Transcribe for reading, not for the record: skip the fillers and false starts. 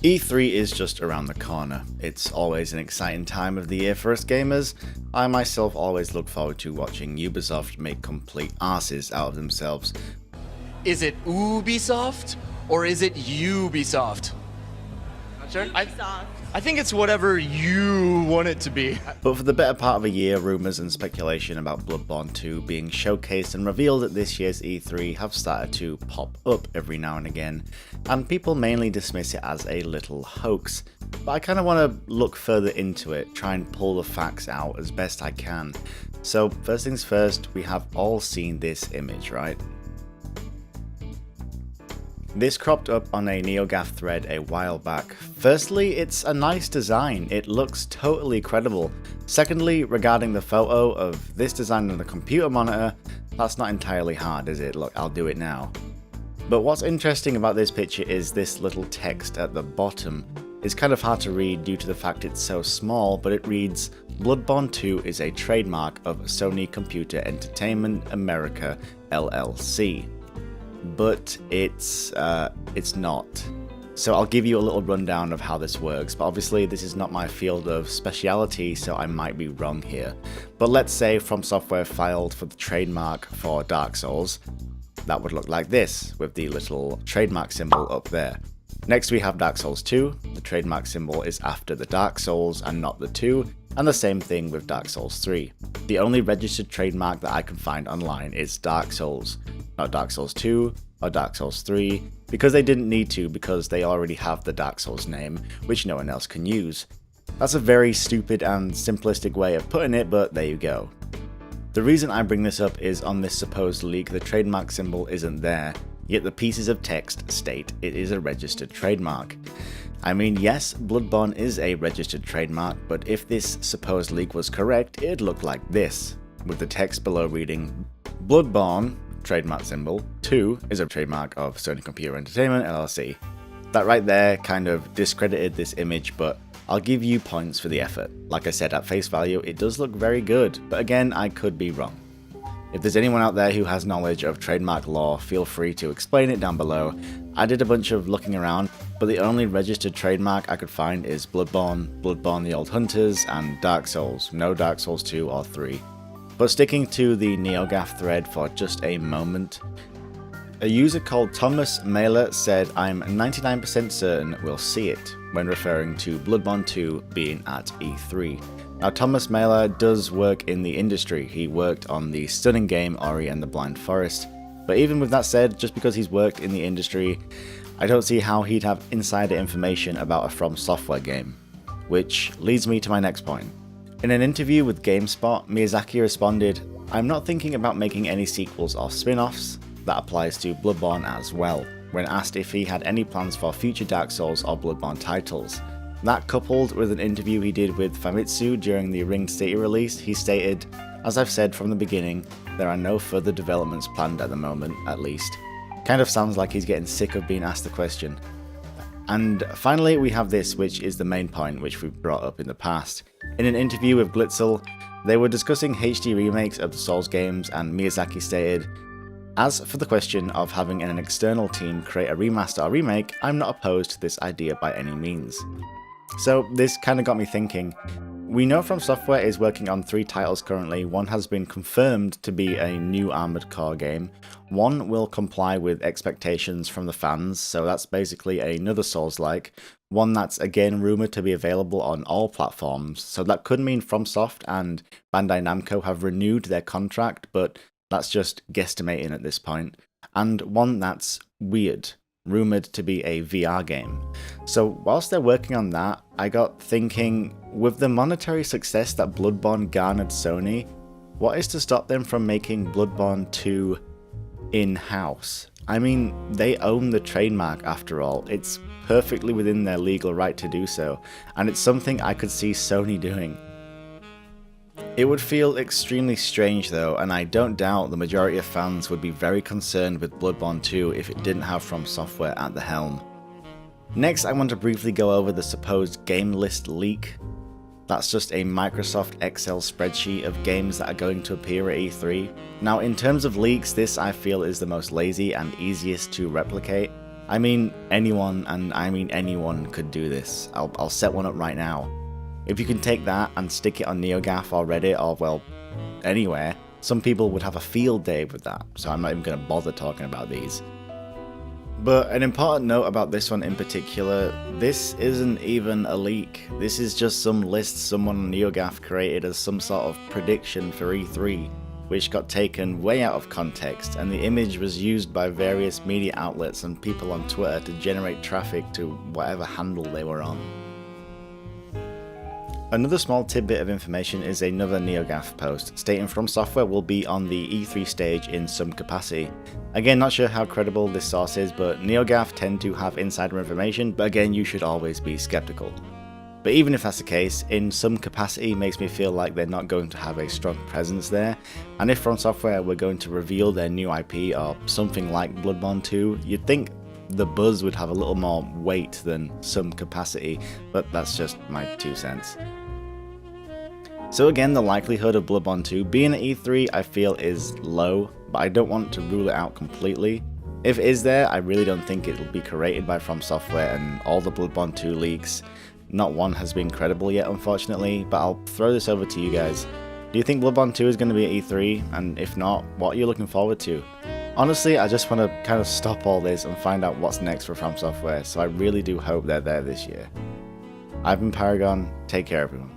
E3 is just around the corner. It's always an exciting time of the year for us gamers. I myself always look forward to watching Ubisoft make complete arses out of themselves. Is it Ubisoft or is it Ubisoft? Not sure. I think it's whatever you want it to be. But for the better part of a year, rumours and speculation about Bloodborne 2 being showcased and revealed at this year's E3 have started to pop up every now and again, and people mainly dismiss it as a little hoax. But I kind of want to look further into it, try and pull the facts out as best I can. So first things first, we have all seen this image, right? This cropped up on a NeoGAF thread a while back. Firstly, it's a nice design, it looks totally credible. Secondly, regarding the photo of this design on the computer monitor, that's not entirely hard, is it? Look, I'll do it now. But what's interesting about this picture is this little text at the bottom. It's kind of hard to read due to the fact it's so small, but it reads, Bloodborne 2 is a trademark of Sony Computer Entertainment America LLC. But it's not. So I'll give you a little rundown of how this works, but obviously this is not my field of speciality, so I might be wrong here. But let's say From Software filed for the trademark for Dark Souls. That would look like this, with the little trademark symbol up there. Next we have Dark Souls 2, the trademark symbol is after the Dark Souls and not the 2, and the same thing with Dark Souls 3. The only registered trademark that I can find online is Dark Souls, not Dark Souls 2 or Dark Souls 3, because they didn't need to because they already have the Dark Souls name, which no one else can use. That's a very stupid and simplistic way of putting it, but there you go. The reason I bring this up is on this supposed leak the trademark symbol isn't there, yet the pieces of text state it is a registered trademark. I mean, yes, Bloodborne is a registered trademark, but if this supposed leak was correct, it'd look like this, with the text below reading, Bloodborne, trademark symbol, 2 is a trademark of Sony Computer Entertainment LLC. That right there kind of discredited this image, but I'll give you points for the effort. Like I said, at face value, it does look very good, but again, I could be wrong. If there's anyone out there who has knowledge of trademark law, feel free to explain it down below. I did a bunch of looking around, but the only registered trademark I could find is Bloodborne, Bloodborne the Old Hunters, and Dark Souls, no Dark Souls 2 or 3. But sticking to the NeoGAF thread for just a moment, a user called Thomas Mailer said, I'm 99% certain we'll see it, when referring to Bloodborne 2 being at E3. Now Thomas Mailer does work in the industry, he worked on the stunning game Ori and the Blind Forest, but even with that said, just because he's worked in the industry, I don't see how he'd have insider information about a From Software game. Which leads me to my next point. In an interview with GameSpot, Miyazaki responded, I'm not thinking about making any sequels or spin-offs, that applies to Bloodborne as well, when asked if he had any plans for future Dark Souls or Bloodborne titles. That coupled with an interview he did with Famitsu during the Ringed City release, he stated, as I've said from the beginning, there are no further developments planned at the moment, at least. Kind of sounds like he's getting sick of being asked the question. And finally we have this, which is the main point which we've brought up in the past. In an interview with Glitzel, they were discussing HD remakes of the Souls games and Miyazaki stated, as for the question of having an external team create a remaster or remake, I'm not opposed to this idea by any means. So this kind of got me thinking. We know From Software is working on 3 titles currently. One has been confirmed to be a new Armored Core game. One will comply with expectations from the fans, so that's basically another Souls-like. One that's again rumoured to be available on all platforms, so that could mean FromSoft and Bandai Namco have renewed their contract, but that's just guesstimating at this point. And one that's weird, rumoured to be a VR game. So whilst they're working on that, I got thinking, with the monetary success that Bloodborne garnered Sony, what is to stop them from making Bloodborne 2 in-house? I mean, they own the trademark after all, it's perfectly within their legal right to do so, and it's something I could see Sony doing. It would feel extremely strange though, and I don't doubt the majority of fans would be very concerned with Bloodborne 2 if it didn't have From Software at the helm. Next, I want to briefly go over the supposed game list leak. That's just a Microsoft Excel spreadsheet of games that are going to appear at E3. Now in terms of leaks, this I feel is the most lazy and easiest to replicate. I mean anyone, and I mean anyone could do this. I'll set one up right now. If you can take that and stick it on NeoGAF or Reddit or, well, anywhere, some people would have a field day with that, so I'm not even going to bother talking about these. But an important note about this one in particular, this isn't even a leak. This is just some list someone on NeoGAF created as some sort of prediction for E3, which got taken way out of context, and the image was used by various media outlets and people on Twitter to generate traffic to whatever handle they were on. Another small tidbit of information is another NeoGAF post stating From Software will be on the E3 stage in some capacity. Again, not sure how credible this source is, but NeoGAF tend to have insider information, but again, you should always be skeptical. But even if that's the case, in some capacity makes me feel like they're not going to have a strong presence there, and if From Software were going to reveal their new IP or something like Bloodborne 2, you'd think the buzz would have a little more weight than some capacity, but that's just my 2 cents. So again, the likelihood of Bloodborne 2 being at E3 I feel is low, but I don't want to rule it out completely. If it is there, I really don't think it will be created by From Software, and all the Bloodborne 2 leaks, not one has been credible yet unfortunately, but I'll throw this over to you guys. Do you think Bloodborne 2 is going to be at E3, and if not, what are you looking forward to? Honestly, I just want to kind of stop all this and find out what's next for From Software, so I really do hope they're there this year. I've been Paragon, take care everyone.